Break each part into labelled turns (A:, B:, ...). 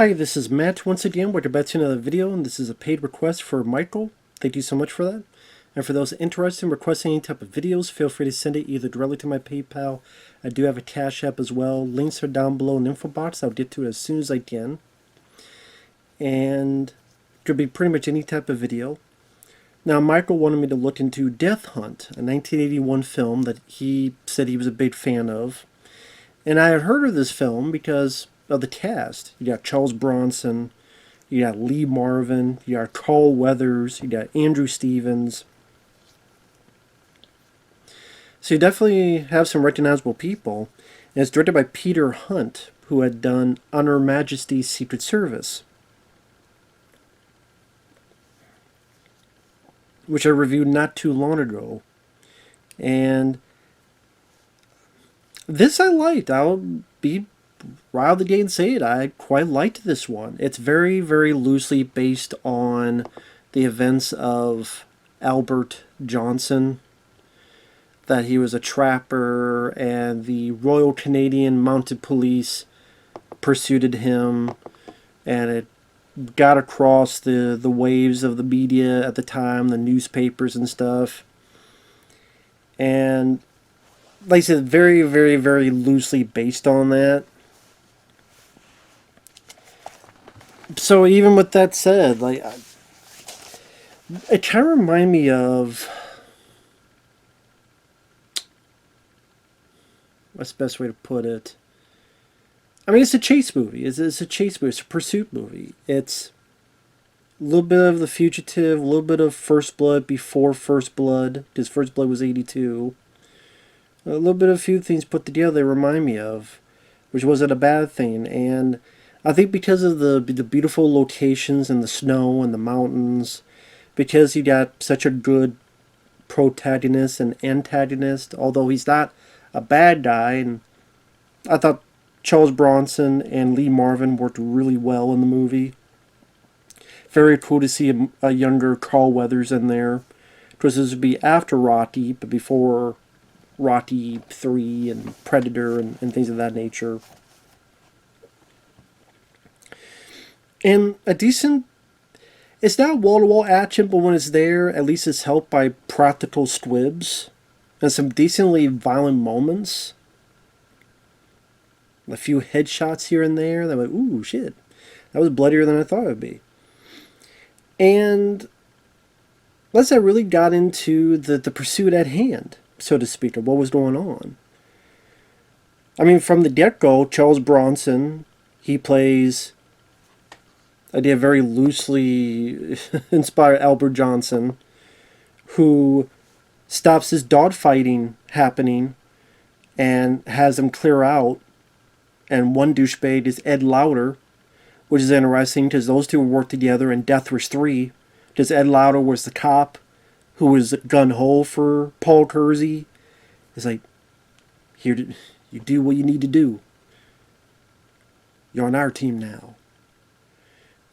A: Hi, this is Matt once again. We're back to another video, and this is a paid request for Michael. Thank you so much for that. And for those interested in requesting any type of videos, feel free to send it either directly to my PayPal. I do have a Cash App as well. Links are down below in the info box. I'll get to it as soon as I can. And it could be pretty much any type of video. Now, Michael wanted me to look into Death Hunt, a 1981 film that he said he was a big fan of. And I had heard of this film because of the cast. You got Charles Bronson, you got Lee Marvin, you got Carl Weathers, you got Andrew Stevens. So you definitely have some recognizable people. And it's directed by Peter Hunt, who had done On Her Majesty's Secret Service, which I reviewed not too long ago. And this I liked. I'll be right out of the gate and say it. I quite liked this one. It's very, very loosely based on the events of Albert Johnson, that he was a trapper and the Royal Canadian Mounted Police pursued him, and it got across the waves of the media at the time, the newspapers and stuff. And like I said, very, very, very loosely based on that. So even with that said, like, it kind of reminded me of, what's the best way to put it? I mean, it's a chase movie. It's a chase movie. It's a pursuit movie. It's a little bit of The Fugitive, a little bit of First Blood before First Blood, because First Blood was 82. A little bit of a few things put together they remind me of, which wasn't a bad thing. And I think because of the beautiful locations and the snow and the mountains, because you got such a good protagonist and antagonist, although he's not a bad guy, and I thought Charles Bronson and Lee Marvin worked really well in the movie. Very cool to see a younger Carl Weathers in there, because this would be after Rocky, but before Rocky 3 and Predator and things of that nature. And a decent, it's not wall-to-wall action, but when it's there, at least it's helped by practical squibs and some decently violent moments. A few headshots here and there. They're like, ooh, shit. That was bloodier than I thought it would be. And once I really got into the pursuit at hand, so to speak, of what was going on. I mean, from the get-go, Charles Bronson, he plays, I did very loosely inspired Albert Johnson, who stops his dogfighting happening and has them clear out. And one douchebag is Ed Lauter, which is interesting because those two worked together in Death Wish 3, because Ed Lauter was the cop who was gun-ho for Paul Kersey. It's like, here, you do what you need to do. You're on our team now.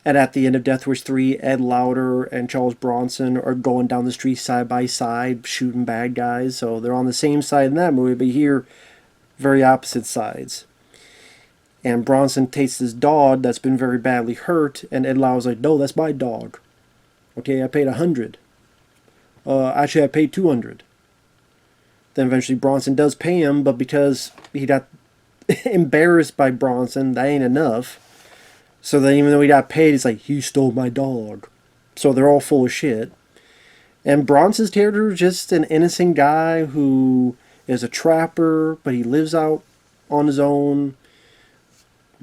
A: And at the end of Death Wish 3, Ed Lauter and Charles Bronson are going down the street side by side, shooting bad guys. So they're on the same side in that movie, but here, very opposite sides. And Bronson takes his dog that's been very badly hurt, and Ed Lauter's like, no, that's my dog. Okay, I paid $100. Actually, I paid $200. Then eventually Bronson does pay him, but because he got embarrassed by Bronson, that ain't enough. So then even though he got paid, he's like, you stole my dog. So they're all full of shit. And Bronson's character is just an innocent guy who is a trapper, but he lives out on his own.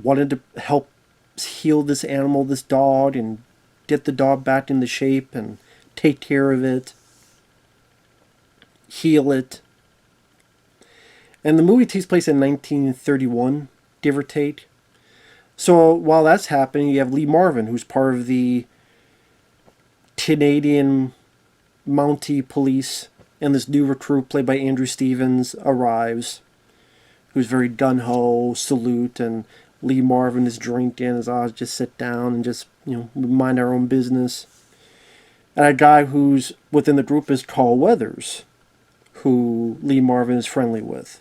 A: Wanted to help heal this animal, this dog, and get the dog back into shape and take care of it. Heal it. And the movie takes place in 1931, give or take. So while that's happening, you have Lee Marvin, who's part of the Canadian Mountie Police, and this new recruit played by Andrew Stevens arrives, who's very gung-ho, salute, and Lee Marvin is drinking, as I just sit down and just, mind our own business. And a guy who's within the group is Carl Weathers, who Lee Marvin is friendly with.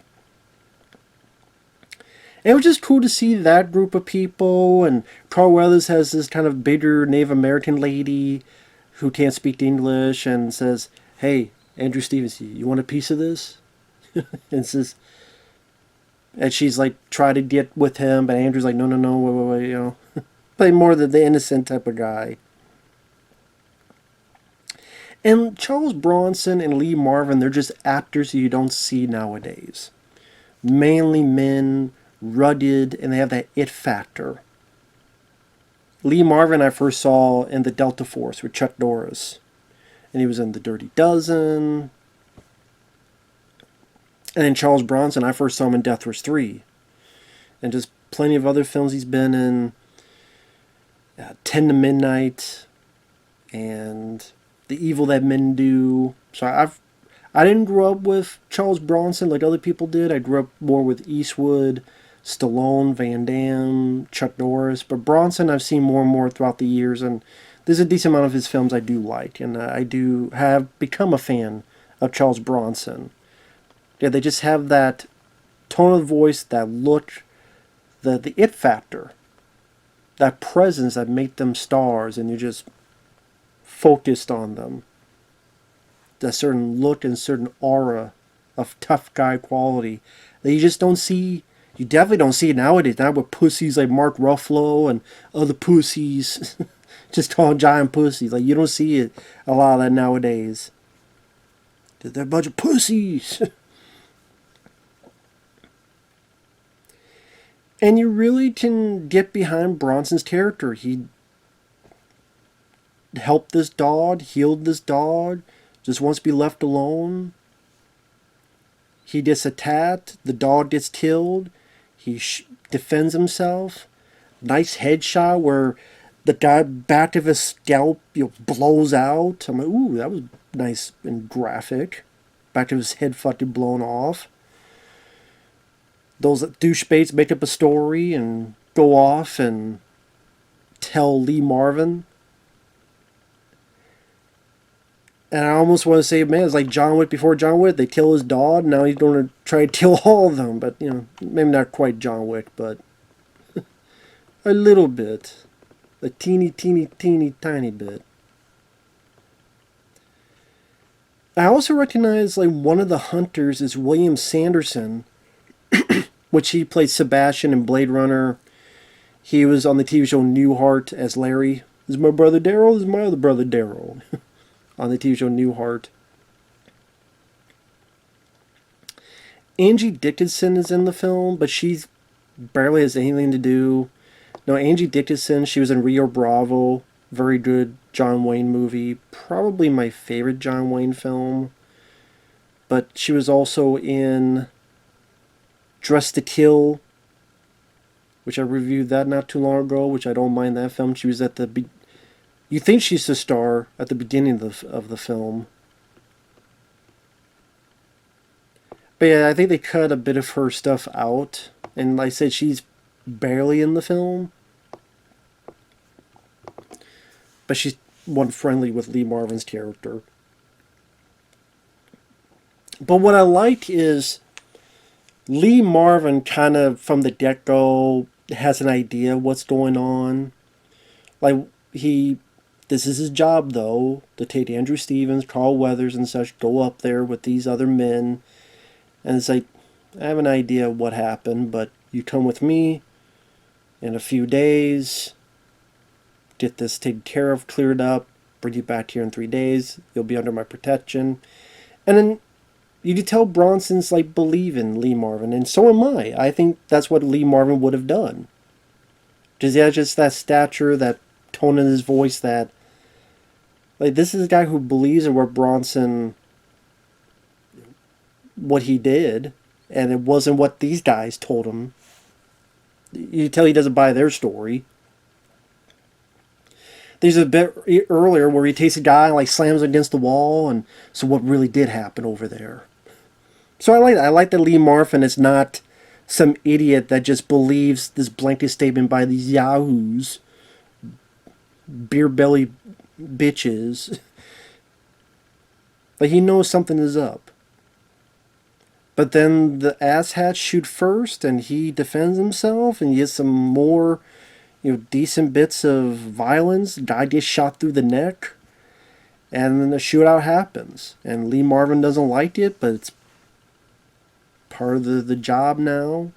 A: It was just cool to see that group of people, and Carl Weathers has this kind of bigger Native American lady who can't speak English and says, "Hey, Andrew Stevens, you want a piece of this?" and says, and she's like, try to get with him, but Andrew's like, no, no, no, wait, wait, wait, play more the innocent type of guy. And Charles Bronson and Lee Marvin, they're just actors you don't see nowadays. Manly men, rugged, and they have that it factor. Lee Marvin I first saw in the Delta Force with Chuck Norris. And he was in The Dirty Dozen. And then Charles Bronson, I first saw him in Death Wish 3. And just plenty of other films he's been in. 10 to Midnight. And The Evil That Men Do. So I didn't grow up with Charles Bronson like other people did. I grew up more with Eastwood, Stallone, Van Damme, Chuck Norris. But Bronson I've seen more and more throughout the years. And there's a decent amount of his films I do like. And I do have become a fan of Charles Bronson. Yeah, they just have that tone of voice, that look, the it factor, that presence that make them stars, and you're just focused on them. That certain look and certain aura of tough guy quality that you just don't see. You definitely don't see it nowadays. Not with pussies like Mark Ruffalo and other pussies, just called giant pussies. Like you don't see it a lot of that nowadays. They're a bunch of pussies. And you really can get behind Bronson's character. He helped this dog, healed this dog, just wants to be left alone. He gets attacked, the dog gets killed, he defends himself. Nice headshot where the guy back of his scalp blows out. I'm like, ooh, that was nice and graphic. Back of his head fucking blown off. Those douchebaits make up a story and go off and tell Lee Marvin. And I almost want to say, man, it's like John Wick before John Wick. They kill his dog, now he's going to try to kill all of them. But, maybe not quite John Wick, but a little bit. A teeny, teeny, teeny, tiny bit. I also recognize, like, one of the hunters is William Sanderson, which he played Sebastian in Blade Runner. He was on the TV show Newhart as Larry. This is my brother Daryl. This is my other brother Daryl. On the TV show Newhart. Angie Dickinson is in the film, but she barely has anything to do. No, Angie Dickinson, she was in Rio Bravo. Very good John Wayne movie. Probably my favorite John Wayne film. But she was also in Dressed to Kill, which I reviewed that not too long ago, which I don't mind that film. She was at the... You think she's the star at the beginning of the film. But yeah, I think they cut a bit of her stuff out. And like I said, she's barely in the film. But she's one friendly with Lee Marvin's character. But what I like is Lee Marvin kind of from the get-go has an idea what's going on. Like this is his job though, to take Andrew Stevens, Carl Weathers and such, go up there with these other men. And it's like, I have an idea of what happened, but you come with me in a few days, get this taken care of, cleared up, bring you back here in 3 days, you'll be under my protection. And then you can tell Bronson's like believing Lee Marvin, and so am I. I think that's what Lee Marvin would have done. Because he has just that stature, that tone in his voice, that like this is a guy who believes in what Bronson, what he did, and it wasn't what these guys told him. You tell he doesn't buy their story. There's a bit earlier where he takes a guy and like slams him against the wall, and so what really did happen over there? So I like that. I like that Lee Marvin is not some idiot that just believes this blanket statement by these yahoos, beer belly bitches. Like he knows something is up. But then the asshats shoot first, and he defends himself, and you get some more, decent bits of violence. Guy gets shot through the neck, and then the shootout happens. And Lee Marvin doesn't like it, but it's part of the job now.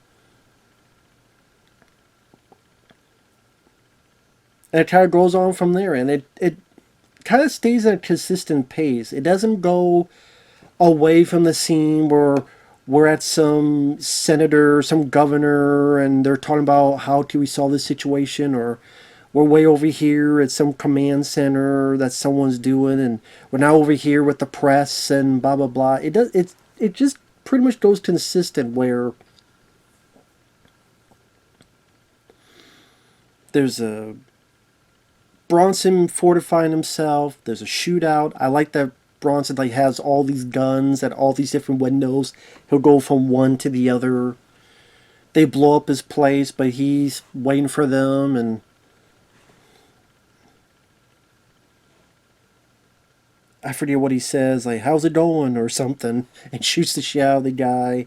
A: And it kind of goes on from there, and it kind of stays at a consistent pace. It doesn't go away from the scene where we're at some senator, some governor, and they're talking about how to resolve this situation, or we're way over here at some command center that someone's doing, and we're now over here with the press and blah blah blah. It just pretty much goes consistent where there's a Bronson fortifying himself. There's a shootout. I like that Bronson has all these guns at all these different windows. He'll go from one to the other. They blow up his place, but he's waiting for them, and I forget what he says, like, how's it going, or something, and shoots the shit out of the guy.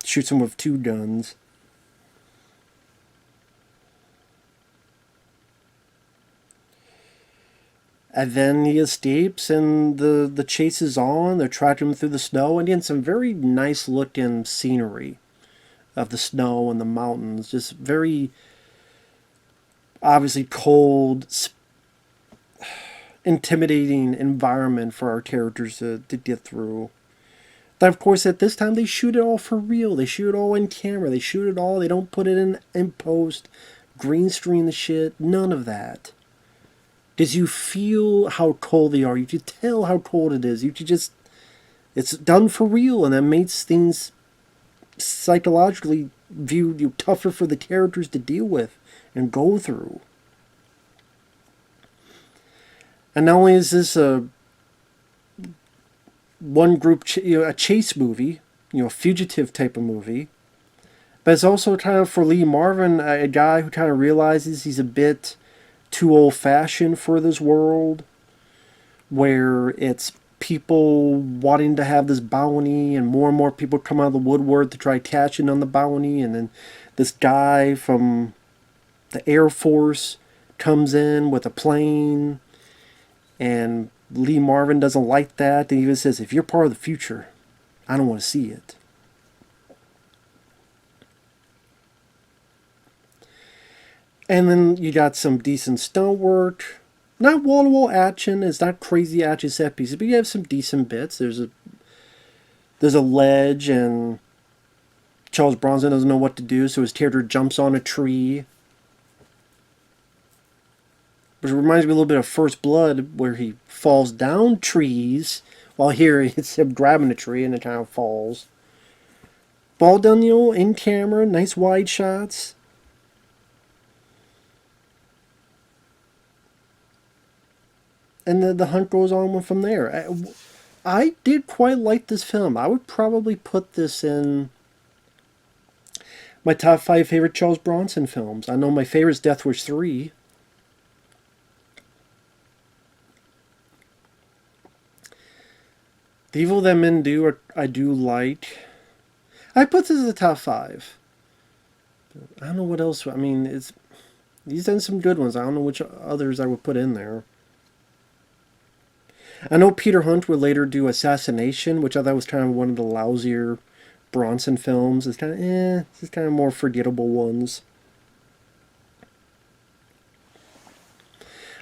A: Shoots him with two guns. And then he escapes, and the chase is on. They're tracking him through the snow, and again, some very nice looking scenery of the snow and the mountains. Just very obviously cold, intimidating environment for our characters to get through. But of course, at this time, they shoot it all for real. They shoot it all in camera. They shoot it all. They don't put it in post, green screen the shit. None of that. Because you feel how cold they are. You can tell how cold it is. You can just... It's done for real, and that makes things psychologically viewed tougher for the characters to deal with and go through. And not only is this a one group, a chase movie, a fugitive type of movie, but it's also kind of for Lee Marvin, a guy who kind of realizes he's a bit too old-fashioned for this world, where it's people wanting to have this bounty, and more people come out of the woodwork to try catching on the bounty, and then this guy from the Air Force comes in with a plane, and Lee Marvin doesn't like that, and he even says, if you're part of the future, I don't want to see it. And then you got some decent stunt work. Not wall-to-wall action. It's not crazy action set pieces, but you have some decent bits. There's a ledge, and Charles Bronson doesn't know what to do, so his character jumps on a tree. Which reminds me a little bit of First Blood, where he falls down trees, while here it's him grabbing a tree and it kind of falls. Ball done, in camera, nice wide shots. And the hunt goes on from there. I did quite like this film. I would probably put this in my top 5 favorite Charles Bronson films. I know my favorite is Death Wish 3. The Evil That Men Do, I do like. I put this in the top 5. I don't know what else. I mean, he's done some good ones. I don't know which others I would put in there. I know Peter Hunt would later do Assassination, which I thought was kind of one of the lousier Bronson films. It's kind of, it's kind of more forgettable ones.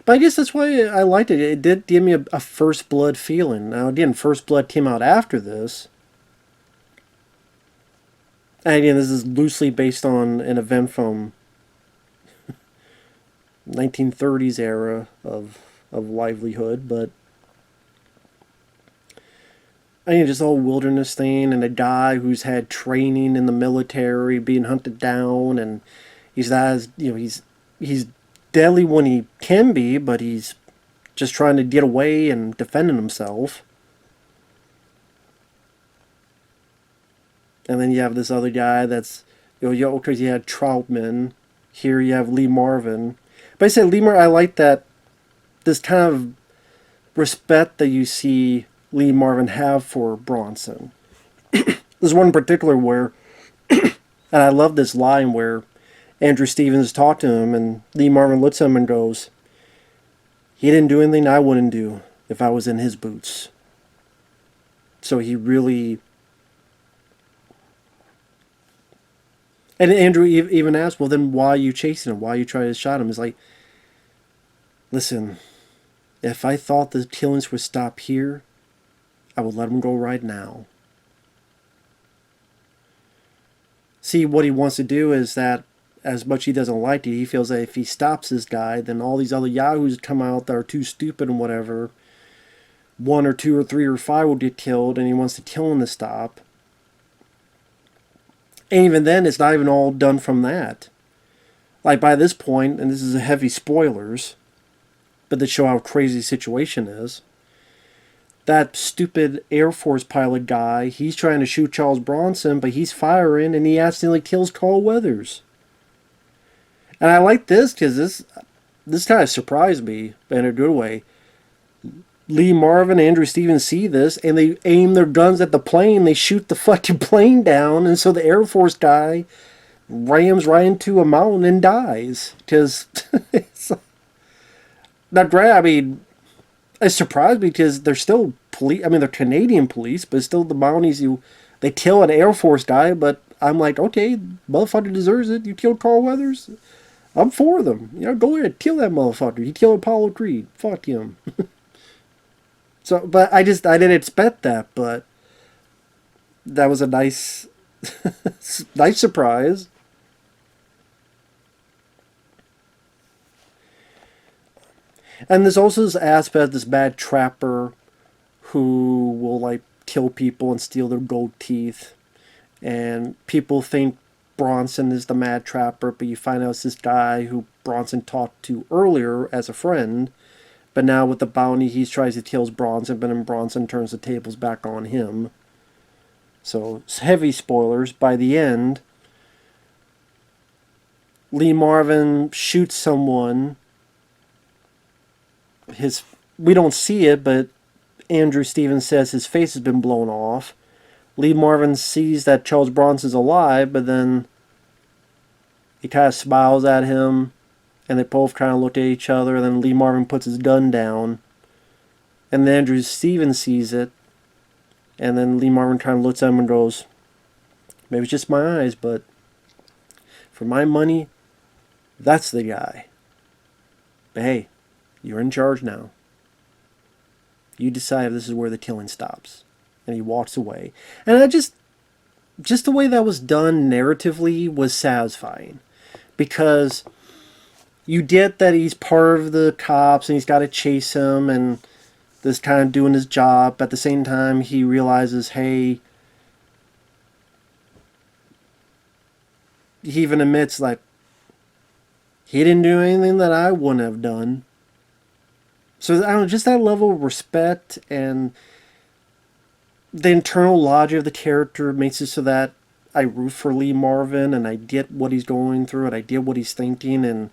A: But I guess that's why I liked it. It did give me a First Blood feeling. Now, again, First Blood came out after this. And again, this is loosely based on an event from 1930s era of livelihood, but I mean, just the whole wilderness thing, and a guy who's had training in the military, being hunted down, and he's not, he's deadly when he can be, but he's just trying to get away and defending himself. And then you have this other guy that's, because you had Troutman. Here you have Lee Marvin. But I said Lee Marvin, I like that, this kind of respect that you see Lee and Marvin have for Bronson. There's one in particular where, and I love this line where Andrew Stevens talked to him, and Lee Marvin looks at him and goes, "He didn't do anything I wouldn't do if I was in his boots." So he really... And Andrew even asked, well, then why are you chasing him? Why are you trying to shot him? He's like, listen, if I thought the killings would stop here, I would let them go right now. See, what he wants to do is that, as much he doesn't like it, he feels that if he stops this guy, then all these other yahoos come out that are too stupid and whatever, 1 or 2 or 3 or 5 will get killed, and he wants to kill him to stop. And even then, it's not even all done from that. Like, by this point, and this is a heavy spoilers, but that show how crazy the situation is, that stupid Air Force pilot guy, he's trying to shoot Charles Bronson, but he's firing, and he accidentally kills Carl Weathers. And I like this, because this kind of surprised me, but in a good way. Lee Marvin and Andrew Stevens see this, and they aim their guns at the plane. They shoot the fucking plane down, and so the Air Force guy rams right into a mountain and dies. Because it's not great. I mean, it's surprised me because they're still police. I mean, they're Canadian police, but still the Mounties. They kill an Air Force guy, but I'm like, okay, motherfucker deserves it. You killed Carl Weathers. I'm for them. You know, go ahead, kill that motherfucker. He killed Apollo Creed. Fuck him. So, but I didn't expect that, but that was a nice, nice surprise. And there's also this aspect, this mad trapper who will, like, kill people and steal their gold teeth. And people think Bronson is the mad trapper, but you find out it's this guy who Bronson talked to earlier as a friend. But now with the bounty, he tries to kill Bronson, but then Bronson turns the tables back on him. So, heavy spoilers. By the end, Lee Marvin shoots someone. We don't see it, but Andrew Stevens says his face has been blown off. Lee Marvin sees that Charles Bronson's alive, but then he kind of smiles at him. And they both kind of look at each other, and then Lee Marvin puts his gun down. And then Andrew Stevens sees it. And then Lee Marvin kind of looks at him and goes, maybe it's just my eyes, but for my money, that's the guy. But hey, you're in charge now. You decide if this is where the killing stops. And he walks away. And I just the way that was done narratively was satisfying. Because you get that he's part of the cops and he's got to chase him and this kind of doing his job. But at the same time, he realizes, hey, he even admits, like, he didn't do anything that I wouldn't have done. So, I don't know, just that level of respect and the internal logic of the character makes it so that I root for Lee Marvin and I get what he's going through and I get what he's thinking, and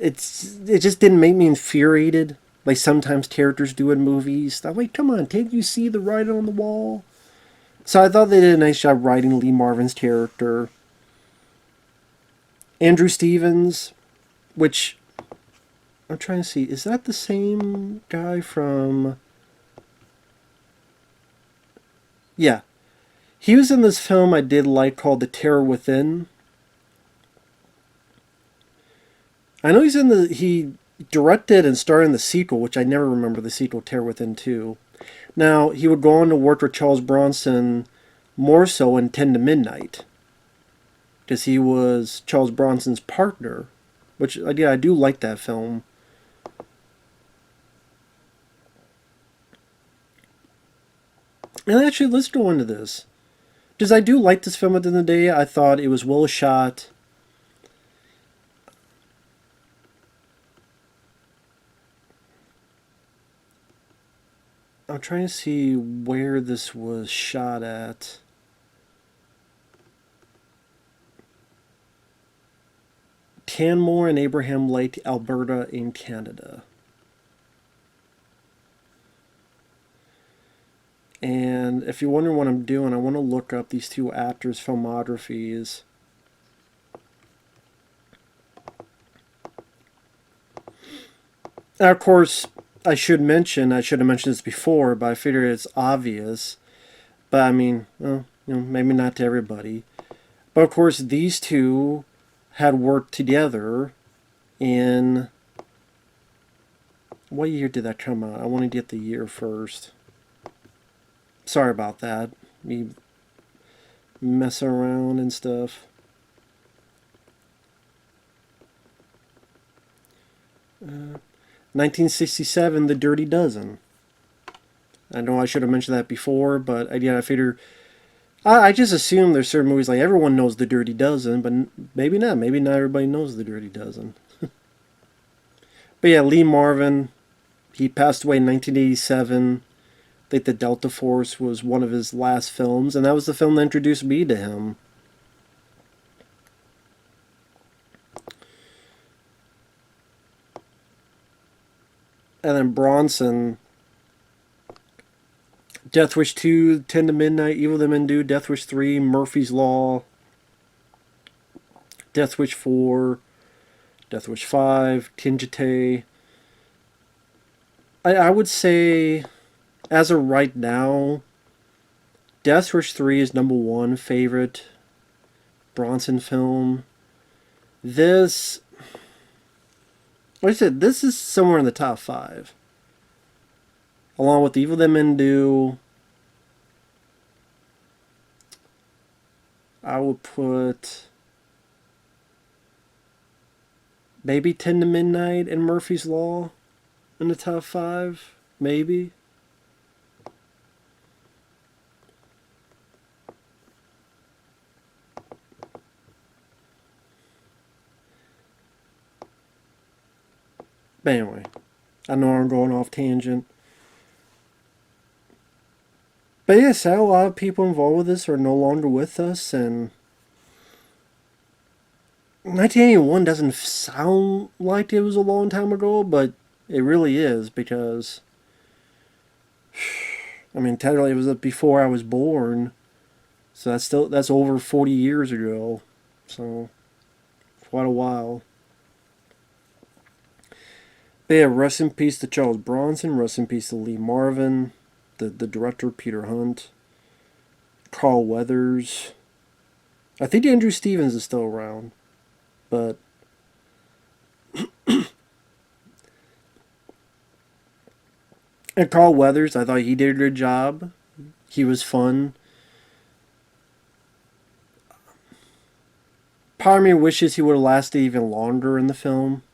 A: it just didn't make me infuriated like sometimes characters do in movies. I'm like, come on, can't you see the writing on the wall? So I thought they did a nice job writing Lee Marvin's character. Andrew Stevens, which I'm trying to see, is that the same guy from... Yeah. He was in this film I did like called The Terror Within. I know he directed and starred in the sequel, which I never remember the sequel, Terror Within 2. Now, he would go on to work with Charles Bronson more so in 10 to Midnight. Because he was Charles Bronson's partner. Which, yeah, I do like that film. And actually, let's go into this. Because I do like this film at the end of the day. I thought it was well shot. I'm trying to see where this was shot at. Canmore and Abraham Lake, Alberta in Canada. And if you're wondering what I'm doing, I want to look up these two actors' filmographies. Now, of course, I should have mentioned this before, but I figure it's obvious. But I mean, well, maybe not to everybody. But of course, these two had worked together in... What year did that come out? I want to get the year first. Sorry about that. Me messing around and stuff. 1967, The Dirty Dozen. I know I should have mentioned that before, but again, I figure... I just assume there's certain movies like everyone knows The Dirty Dozen, but maybe not. Maybe not everybody knows The Dirty Dozen. But yeah, Lee Marvin, he passed away in 1987. I think The Delta Force was one of his last films, and that was the film that introduced me to him. And then Bronson, Death Wish 2, 10 to Midnight, Evil Them and Do, Death Wish 3, Murphy's Law, Death Wish 4, Death Wish 5, Kinjite. I would say, as of right now, Death Wish 3 is #1 favorite Bronson film. This, like I said, this is somewhere in the top 5. Along with Evil Them and Do, I would put maybe 10 to Midnight and Murphy's Law in the top 5, maybe. But anyway, I know I'm going off tangent. But yeah, so a lot of people involved with this are no longer with us, and 1981 doesn't sound like it was a long time ago, but it really is, because I mean, technically it was before I was born, so that's over 40 years ago, so quite a while. But yeah, rest in peace to Charles Bronson, rest in peace to Lee Marvin, the director Peter Hunt, Carl Weathers. I think Andrew Stevens is still around, but and Carl Weathers, I thought he did a good job. He was fun. Part of me wishes he would have lasted even longer in the film.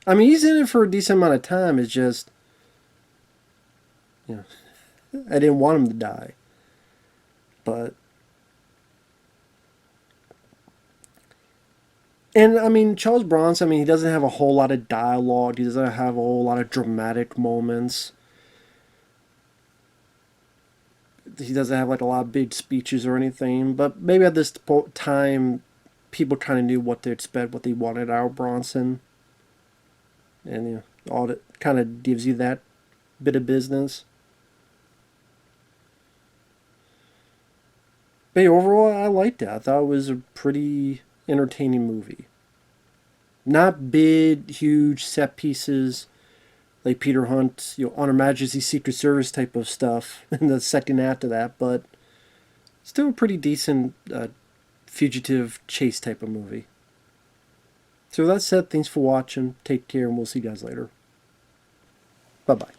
A: I mean, he's in it for a decent amount of time. It's just, I didn't want him to die. But, and I mean, Charles Bronson, I mean, he doesn't have a whole lot of dialogue. He doesn't have a whole lot of dramatic moments. He doesn't have like a lot of big speeches or anything. But maybe at this time, people kind of knew what to expect, what they wanted out of Bronson. And all that kind of gives you that bit of business. But overall, I liked it. I thought it was a pretty entertaining movie. Not big, huge set pieces like Peter Hunt, On Her Majesty's Secret Service type of stuff in the second act of that, but still a pretty decent fugitive chase type of movie. So with that said, thanks for watching. Take care, and we'll see you guys later. Bye-bye.